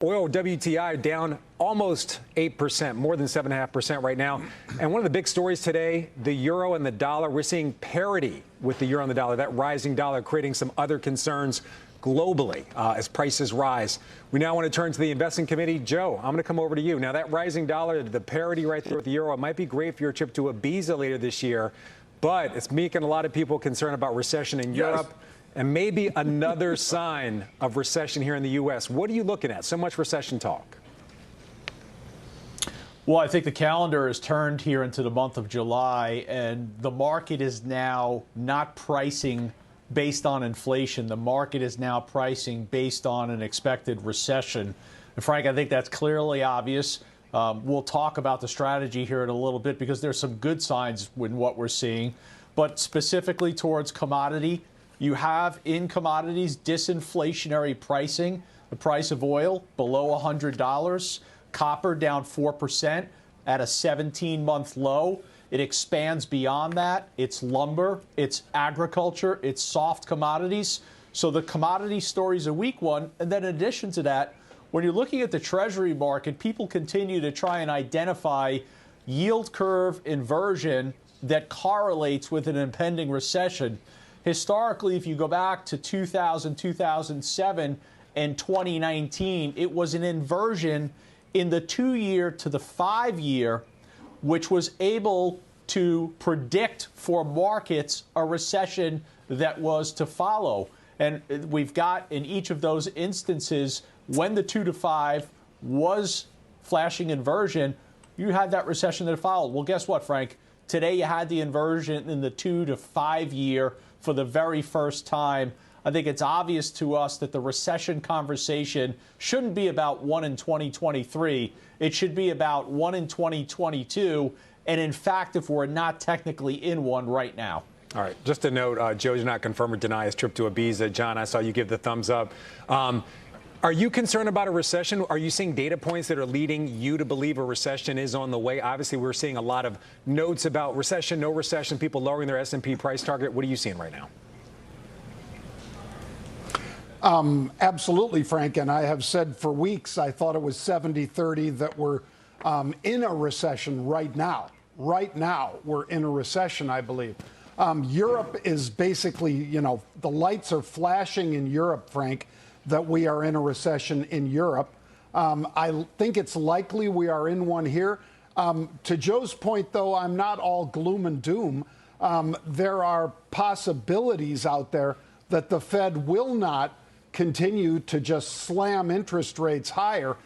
Oil WTI down almost 8%, more than 7.5% right now. And one of the big stories today, the euro and the dollar. We're seeing parity with the euro and the dollar, that rising dollar creating some other concerns globally as prices rise. We now want to turn to the investing committee. Joe, I'm going to come over to you. Now, that rising dollar, the parity right there with the euro, it might be great for your trip to Ibiza later this year, but it's making a lot of people concerned about recession in Europe. And maybe another sign of recession here in the U.S. What are you looking at? So much recession talk. Well, I think the calendar is turned here into the month of July, and the market is now not pricing based on inflation. The market is now pricing based on an expected recession. And Frank, I think that's clearly obvious. We'll talk about the strategy here in a little bit because there's some good signs in what we're seeing. But specifically towards commodity, you have in commodities disinflationary pricing, the price of oil below $100, copper down 4% at a 17-month low. It expands beyond that. It's lumber, it's agriculture, it's soft commodities. So the commodity story is a weak one. And then in addition to that, when you're looking at the Treasury market, people continue to try and identify yield curve inversion that correlates with an impending recession. Historically, if you go back to 2000, 2007, and 2019, it was an inversion in the 2-year to the 5-year, which was able to predict for markets a recession that was to follow. And we've got in each of those instances, when the 2 to 5 was flashing inversion, you had that recession that followed. Well, guess what, Frank? Today you had the inversion in the 2 to 5 year for the very first time. I think it's obvious to us that the recession conversation shouldn't be about one in 2023. It should be about one in 2022. And in fact, if we're not technically in one right now. All right. Just a note, Joe did not confirm or deny his trip to Ibiza. John, I saw you give the thumbs up. Are you concerned about a recession? Are you seeing data points that are leading you to believe a recession is on the way? Obviously, we're seeing a lot of notes about recession, no recession, people lowering their S&P price target. What are you seeing right now? Absolutely, Frank. And I have said for weeks, I thought it was 70-30 that we're in a recession right now. Right now, we're in a recession, I believe. Europe is basically, the lights are flashing in Europe, Frank, that we are in a recession in Europe. I think it's likely we are in one here. To Joe's point, though, I'm not all gloom and doom. There are possibilities out there that the Fed will not continue to just slam interest rates higher.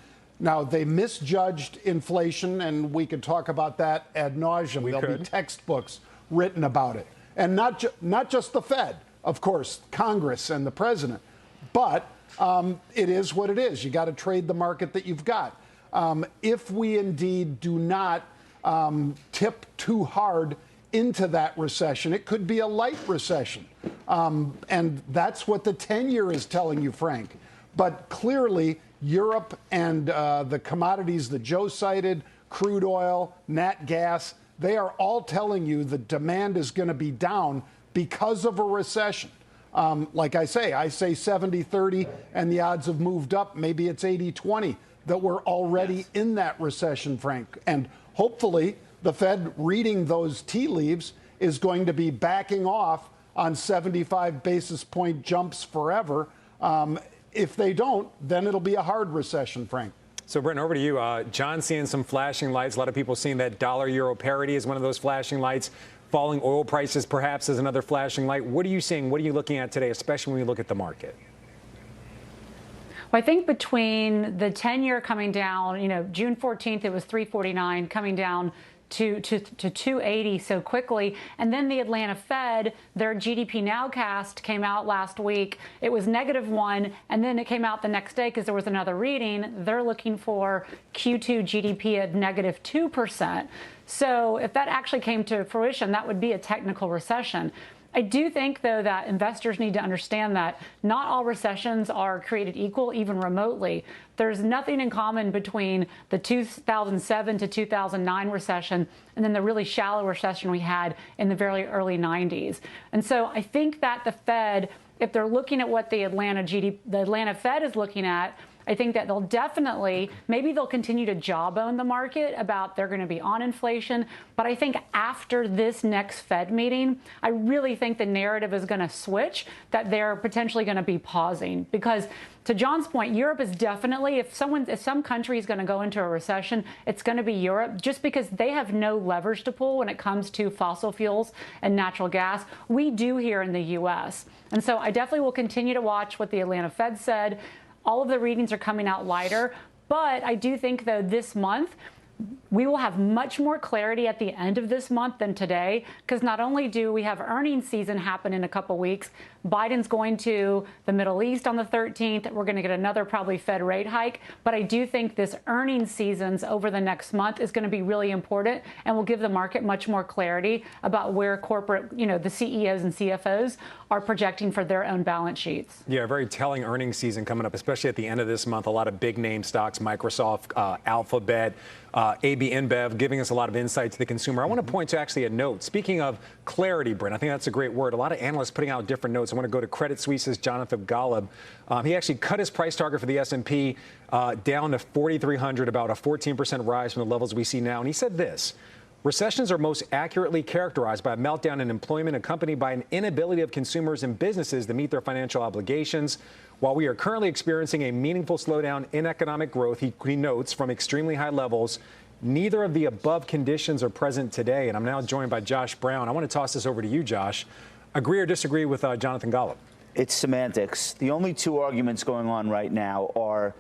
Now, they misjudged inflation, and we could talk about that ad nauseum. There'll be textbooks written about it. And not just the Fed, of course, Congress and the president, but it is what it is. You got to trade the market that you've got. If we indeed do not tip too hard into that recession, it could be a light recession. And that's what the 10-year is telling you, Frank. But clearly, Europe and the commodities that Joe cited, crude oil, nat gas, they are all telling you the demand is going to be down because of a recession. Like I say 70-30, and the odds have moved up. Maybe it's 80-20 that we're already in that recession, Frank. And hopefully the Fed, reading those tea leaves, is going to be backing off on 75 basis point jumps forever. If they don't, then it'll be a hard recession, Frank. So, Brent, over to you. John seeing some flashing lights. A lot of people seeing that dollar-euro parity is one of those flashing lights. Falling oil prices perhaps is another flashing light. What are you seeing? What are you looking at today, especially when you look at the market? Well, I think between the 10-year coming down, June 14th, it was 349, coming down to 280 so quickly. And then the Atlanta Fed, their GDP Nowcast came out last week. It was -1, and then it came out the next day because there was another reading. They're looking for Q2 GDP at -2%. So if that actually came to fruition, that would be a technical recession. I do think, though, that investors need to understand that not all recessions are created equal, even remotely. There's nothing in common between the 2007 to 2009 recession and then the really shallow recession we had in the very early 90s. And so I think that the Fed, if they're looking at what the Atlanta Fed is looking at, I think that they'll definitely, maybe they'll continue to jawbone the market about they're going to be on inflation. But I think after this next Fed meeting, I really think the narrative is going to switch, that they're potentially going to be pausing. Because to John's point, Europe is definitely, if some country is going to go into a recession, it's going to be Europe, just because they have no leverage to pull when it comes to fossil fuels and natural gas. We do here in the U.S. And so I definitely will continue to watch what the Atlanta Fed said. All of the readings are coming out lighter. But I do think, though, this month, we will have much more clarity at the end of this month than today, because not only do we have earnings season happen in a couple weeks, Biden's going to the Middle East on the 13th. We're going to get another probably Fed rate hike. But I do think this earnings seasons over the next month is going to be really important and will give the market much more clarity about where corporate, the CEOs and CFOs are projecting for their own balance sheets. Yeah, very telling earnings season coming up, especially at the end of this month. A lot of big name stocks, Microsoft, Alphabet, AB InBev, giving us a lot of insight to the consumer. I want to point to actually a note. Speaking of clarity, Brent, I think that's a great word. A lot of analysts putting out different notes. I want to go to Credit Suisse's Jonathan Golub. He actually cut his price target for the S&P down to 4,300, about a 14% rise from the levels we see now. And he said this: recessions are most accurately characterized by a meltdown in employment accompanied by an inability of consumers and businesses to meet their financial obligations. While we are currently experiencing a meaningful slowdown in economic growth, he notes, from extremely high levels, neither of the above conditions are present today. And I'm now joined by Josh Brown. I want to toss this over to you, Josh. Agree or disagree with Jonathan Golub? It's semantics. The only two arguments going on right now are,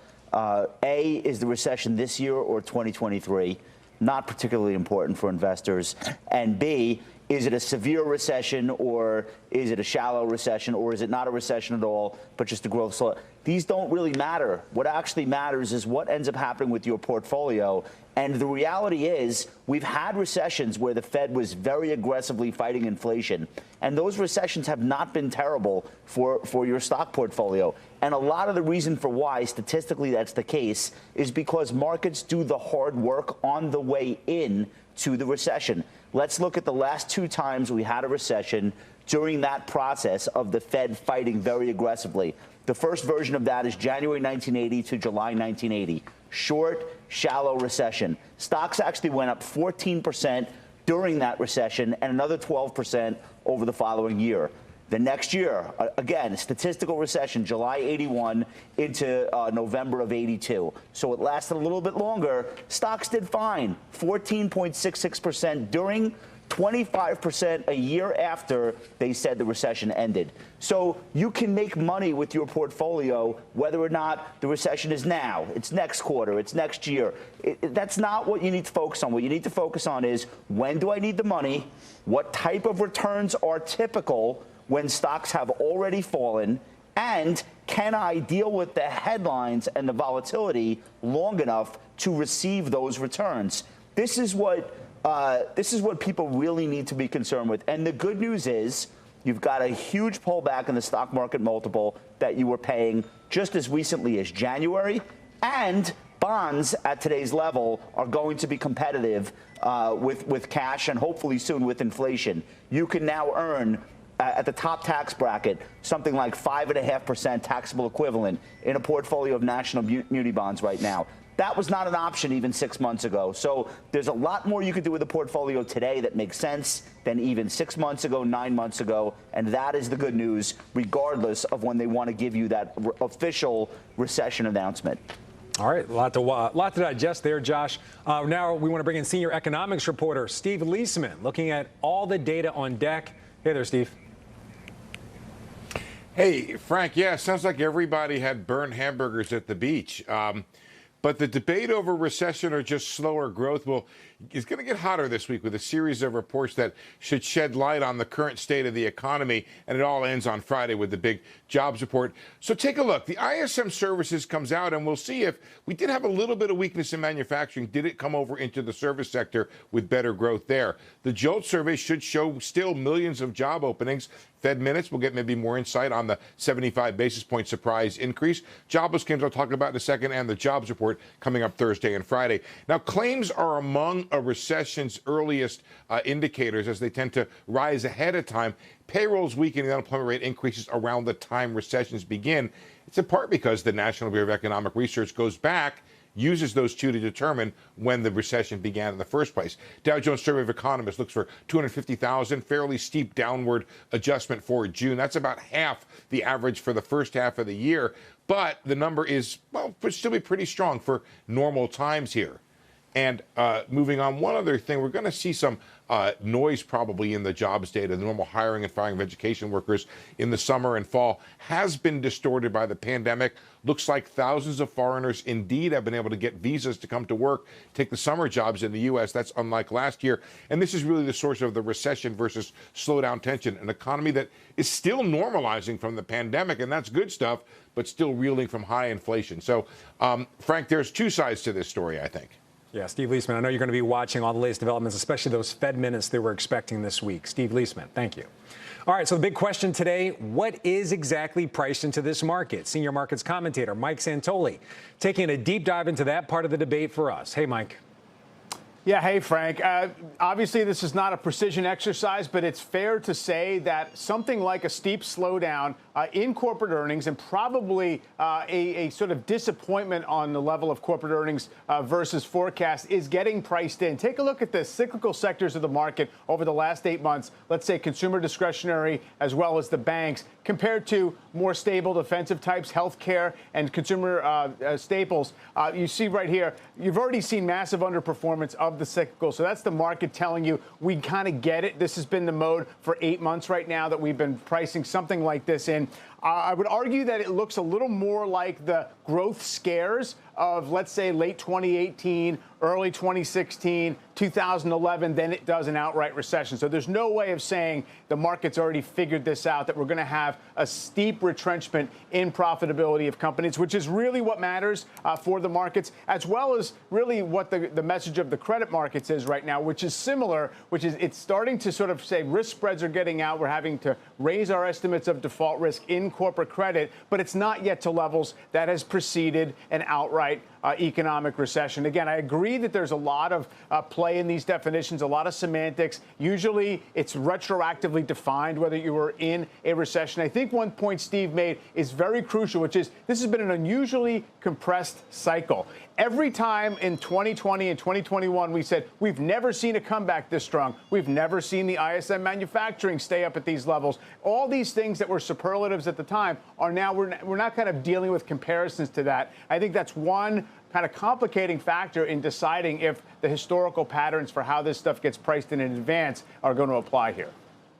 A, is the recession this year or 2023? Not particularly important for investors. And B, is it a severe recession, or is it a shallow recession, or is it not a recession at all, but just a growth slow? These don't really matter. What actually matters is what ends up happening with your portfolio. And the reality is, we've had recessions where the Fed was very aggressively fighting inflation, and those recessions have not been terrible for your stock portfolio. And a lot of the reason for why statistically that's the case is because markets do the hard work on the way in to the recession. Let's look at the last two times we had a recession during that process of the Fed fighting very aggressively. The first version of that is January 1980 to July 1980. Short, shallow recession. Stocks actually went up 14% during that recession and another 12% over the following year. The next year, again, statistical recession, July 81 into November of 82. So it lasted a little bit longer. Stocks did fine, 14.66% during, 25% a year after they said the recession ended. So you can make money with your portfolio whether or not the recession is now, it's next quarter, it's next year. That's not what you need to focus on. What you need to focus on is, when do I need the money? What type of returns are typical when stocks have already fallen? And can I deal with the headlines and the volatility long enough to receive those returns? This is what people really need to be concerned with. And the good news is, you've got a huge pullback in the stock market multiple that you were paying just as recently as January. And bonds at today's level are going to be competitive with cash, and hopefully soon with inflation. You can now earn, at the top tax bracket, something like 5.5% taxable equivalent in a portfolio of national muni bonds right now. That was not an option even 6 months ago. So there's a lot more you could do with the portfolio today that makes sense than even 6 months ago, 9 months ago. And that is the good news, regardless of when they want to give you that official recession announcement. All right, a lot to digest there, Josh. Now we want to bring in senior economics reporter Steve Liesman, looking at all the data on deck. Hey there, Steve. Hey, Frank, yeah, sounds like everybody had burned hamburgers at the beach. But the debate over recession or just slower growth is going to get hotter this week with a series of reports that should shed light on the current state of the economy. And it all ends on Friday with the big jobs report. So take a look. The ISM services comes out, and we'll see if we did have a little bit of weakness in manufacturing. Did it come over into the service sector with better growth there? The JOLT survey should show still millions of job openings. Fed minutes, we'll get maybe more insight on the 75 basis point surprise increase. Jobless claims I'll talk about in a second, and the jobs report coming up Thursday and Friday. Now, claims are among a recession's earliest indicators, as they tend to rise ahead of time. Payrolls weakening, the unemployment rate increases around the time recessions begin. It's in part because the National Bureau of Economic Research goes back, uses those two to determine when the recession began in the first place. Dow Jones Survey of Economists looks for 250,000, fairly steep downward adjustment for June. That's about half the average for the first half of the year. But the number is, well, would still be pretty strong for normal times here. And moving on, one other thing, we're going to see some noise probably in the jobs data. The normal hiring and firing of education workers in the summer and fall has been distorted by the pandemic. Looks like thousands of foreigners indeed have been able to get visas to come to work, take the summer jobs in the U.S. That's unlike last year. And this is really the source of the recession versus slowdown tension, an economy that is still normalizing from the pandemic, and that's good stuff, but still reeling from high inflation. So, Frank, there's two sides to this story, I think. Yeah, Steve Leisman, I know you're going to be watching all the latest developments, especially those Fed minutes that we're expecting this week. Steve Leisman, thank you. All right, so the big question today, what is exactly priced into this market? Senior markets commentator Mike Santoli taking a deep dive into that part of the debate for us. Hey, Mike. Yeah, hey, Frank. Obviously, this is not a precision exercise, but it's fair to say that something like a steep slowdown in corporate earnings and probably a sort of disappointment on the level of corporate earnings versus forecast is getting priced in. Take a look at the cyclical sectors of the market over the last 8 months, let's say consumer discretionary as well as the banks, compared to more stable defensive types, healthcare and consumer staples. You see right here, you've already seen massive underperformance of the cyclical. So that's the market telling you we kind of get it. This has been the mode for 8 months right now that we've been pricing something like this in. I would argue that it looks a little more like the growth scares of, let's say, late 2018, early 2016, 2011 than it does an outright recession. So there's no way of saying the market's already figured this out, that we're going to have a steep retrenchment in profitability of companies, which is really what matters for the markets, as well as really what the message of the credit markets is right now, which is similar, which is it's starting to sort of say risk spreads are getting out. We're having to raise our estimates of default risk in corporate credit, but it's not yet to levels that has preceded an outright economic recession. Again, I agree that there's a lot of play in these definitions, a lot of semantics. Usually it's retroactively defined whether you were in a recession. I think one point Steve made is very crucial, which is this has been an unusually compressed cycle. Every time in 2020 and 2021, we said we've never seen a comeback this strong. We've never seen the ISM manufacturing stay up at these levels. All these things that were superlatives at the time are now, we're not kind of dealing with comparisons to that. I think that's one kind of complicating factor in deciding if the historical patterns for how this stuff gets priced in advance are going to apply here.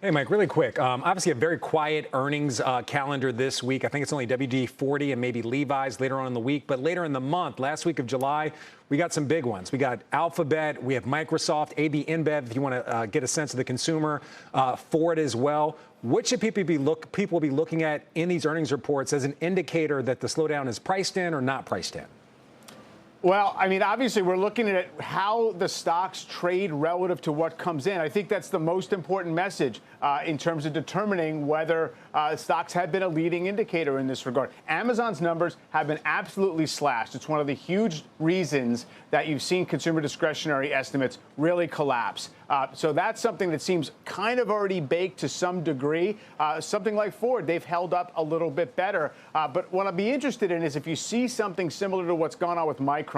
Hey, Mike, really quick. Obviously, a very quiet earnings calendar this week. I think it's only WD-40 and maybe Levi's later on in the week. But later in the month, last week of July, we got some big ones. We got Alphabet, we have Microsoft, AB InBev, if you want to get a sense of the consumer, Ford as well. What should people be looking at in these earnings reports as an indicator that the slowdown is priced in or not priced in? Well, I mean, obviously, we're looking at how the stocks trade relative to what comes in. I think that's the most important message in terms of determining whether stocks have been a leading indicator in this regard. Amazon's numbers have been absolutely slashed. It's one of the huge reasons that you've seen consumer discretionary estimates really collapse. So that's something that seems kind of already baked to some degree. Something like Ford, they've held up a little bit better. But what I'd be interested in is if you see something similar to what's gone on with Micron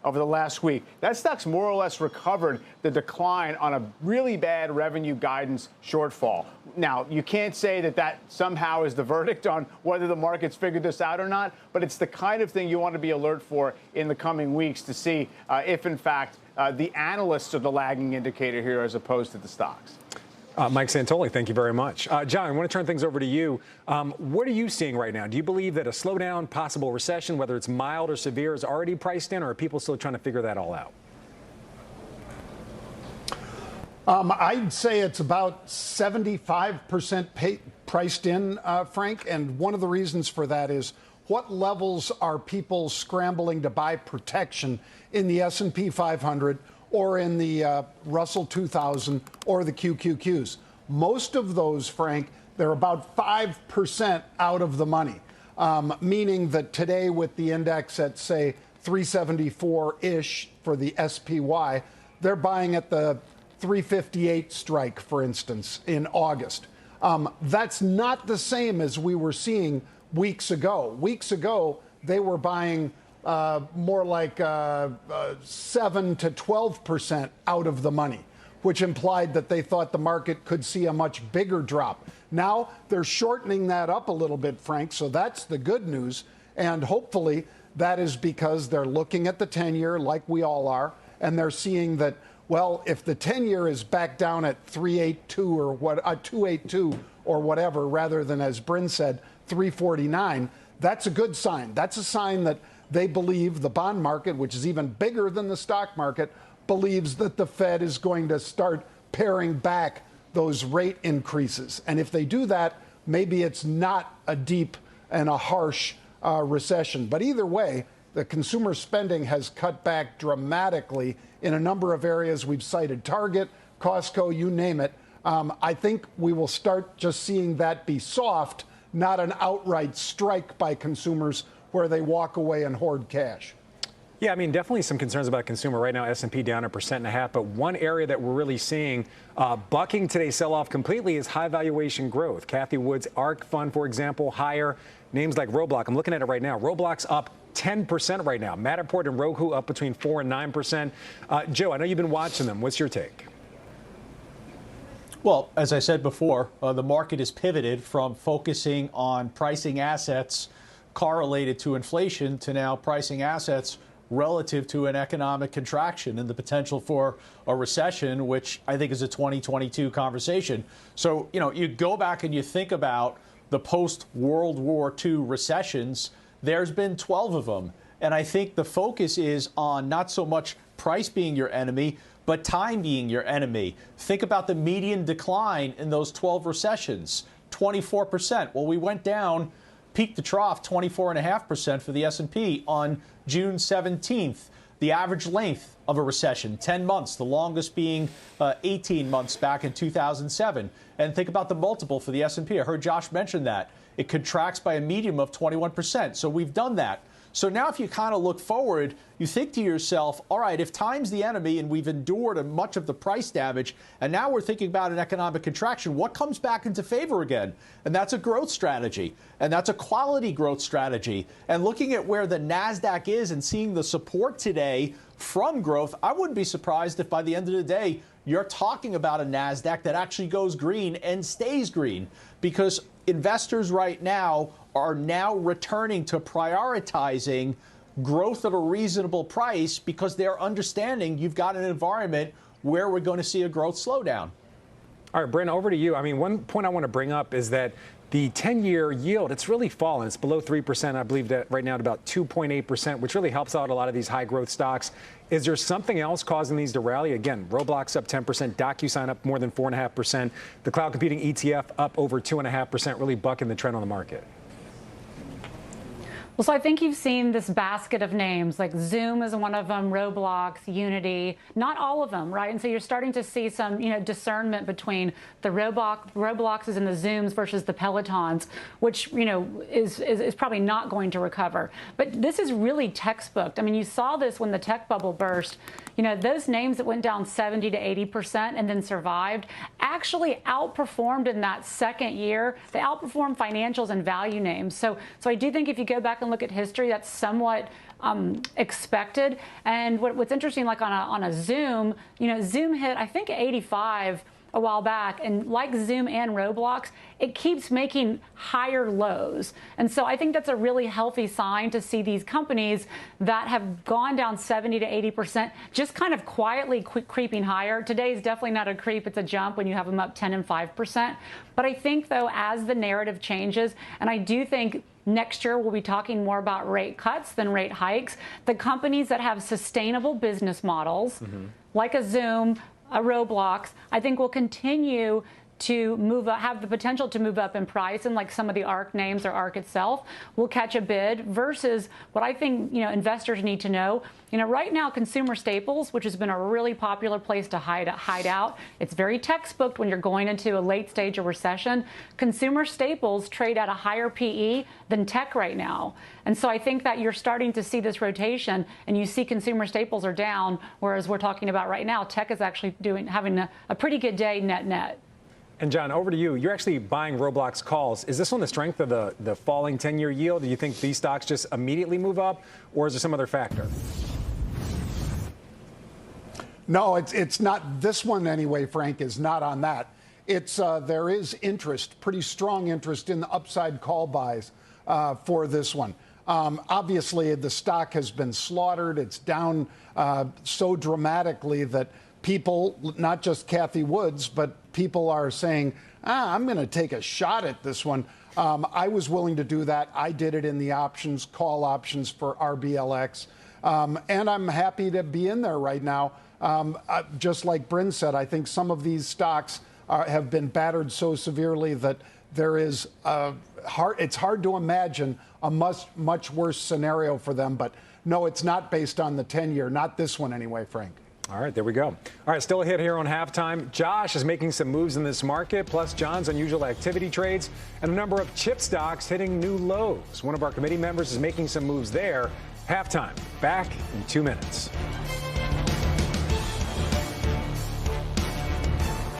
over the last week. That stock's more or less recovered the decline on a really bad revenue guidance shortfall. Now, you can't say that that somehow is the verdict on whether the market's figured this out or not, but it's the kind of thing you want to be alert for in the coming weeks to see if, in fact, the analysts are the lagging indicator here as opposed to the stocks. Mike Santoli, thank you very much. John, I want to turn things over to you. What are you seeing right now? Do you believe that a slowdown, possible recession, whether it's mild or severe, is already priced in, or are people still trying to figure that all out? I'd say it's about 75% priced in, Frank. And one of the reasons for that is what levels are people scrambling to buy protection in the S&P 500 or in the Russell 2000 or the QQQs. Most of those, Frank, They're about 5% out of the money, meaning that today with the index at, say, 374-ish for the SPY, they're buying at the 358 strike, for instance, in August. That's not the same as we were seeing weeks ago. Weeks ago, they were buying more like 7 to 12% out of the money, which implied that they thought the market could see a much bigger drop. Now they're shortening that up a little bit, Frank, so that's the good news. And hopefully that is because they're looking at the 10-year like we all are, and they're seeing that, well, if the 10-year is back down at 382 or 282 or whatever, rather than, as Bryn said, 349, that's a good sign. That's a sign that they believe the bond market, which is even bigger than the stock market, believes that the Fed is going to start paring back those rate increases. And if they do that, maybe it's not a deep and a harsh recession. But either way, the consumer spending has cut back dramatically in a number of areas. We've cited Target, Costco, you name it. I think we will start just seeing that be soft, not an outright strike by consumers where they walk away and hoard cash. Yeah, I mean, definitely some concerns about consumer right now. S&P down 1.5%, but one area that we're really seeing bucking today's sell-off completely is high valuation growth. Cathie Wood's ARK fund, for example, higher. Names like Roblox, I'm looking at it right now. Roblox up 10% right now. Matterport and Roku up between 4 and 9%. Joe, I know you've been watching them. What's your take? Well, as I said before, the market is pivoted from focusing on pricing assets correlated to inflation to now pricing assets relative to an economic contraction and the potential for a recession, which I think is a 2022 conversation. So, you go back and you think about the post-World War II recessions, there's been 12 of them. And I think the focus is on not so much price being your enemy, but time being your enemy. Think about the median decline in those 12 recessions, 24%. Well, we went down peak to trough 24.5% for the S&P on June 17th. The average length of a recession, 10 months, the longest being 18 months back in 2007. And think about the multiple for the S&P. I heard Josh mention that. It contracts by a median of 21%. So we've done that. So now if you kind of look forward, you think to yourself, all right, if time's the enemy and we've endured much of the price damage, and now we're thinking about an economic contraction, what comes back into favor again? And that's a growth strategy. And that's a quality growth strategy. And looking at where the NASDAQ is and seeing the support today from growth, I wouldn't be surprised if by the end of the day, you're talking about a NASDAQ that actually goes green and stays green, because investors right now are now returning to prioritizing growth at a reasonable price because they're understanding you've got an environment where we're going to see a growth slowdown. All right, Bryn, over to you. I mean, one point I want to bring up is that the 10-year yield, it's really fallen. It's below 3%. I believe that right now at about 2.8%, which really helps out a lot of these high growth stocks. Is there something else causing these to rally? Again, Roblox up 10%, DocuSign up more than 4.5%, the cloud computing ETF up over 2.5%, really bucking the trend on the market. Well, so I think you've seen this basket of names, like Zoom is one of them, Roblox, Unity, not all of them, right? And so you're starting to see some, discernment between the Robloxes and the Zooms versus the Pelotons, which, is probably not going to recover. But this is really textbook. I mean, you saw this when the tech bubble burst. Those names that went down 70 to 80% and then survived actually outperformed in that second year. They outperformed financials and value names. So I do think if you go back and look at history, that's somewhat expected. And what's interesting, like on a Zoom, Zoom hit, I think, 85 a while back, and like Zoom and Roblox, it keeps making higher lows. And so I think that's a really healthy sign to see these companies that have gone down 70 to 80% just kind of quietly creeping higher. Today is definitely not a creep, it's a jump when you have them up 10 and 5%. But I think, though, as the narrative changes, and I do think next year we'll be talking more about rate cuts than rate hikes, the companies that have sustainable business models, like a Zoom, a Roblox, I think will continue to move up, have the potential to move up in price, and like some of the ARK names or ARK itself will catch a bid versus what I think, investors need to know. Right now, consumer staples, which has been a really popular place to hide out, it's very textbook when you're going into a late stage of recession. Consumer staples trade at a higher PE than tech right now. And so I think that you're starting to see this rotation, and you see consumer staples are down, whereas we're talking about right now, tech is actually having a pretty good day net. And John, over to you. You're actually buying Roblox calls. Is this on the strength of the falling 10-year yield? Do you think these stocks just immediately move up, or is there some other factor? No, it's not. This one anyway, Frank, is not on that. It's there is interest, pretty strong interest in the upside call buys for this one. Obviously, the stock has been slaughtered. It's down so dramatically that people, not just Cathie Woods, but people are saying, I'm going to take a shot at this one. I was willing to do that. I did it in the options, call options for RBLX. And I'm happy to be in there right now. Just like Bryn said, I think some of these stocks have been battered so severely that there is it's hard to imagine a much worse scenario for them. But no, it's not based on the 10-year, not this one anyway, Frank. All right, there we go. All right, still a hit here on halftime. Josh is making some moves in this market, plus John's unusual activity trades, and a number of chip stocks hitting new lows. One of our committee members is making some moves there. Halftime, back in 2 minutes.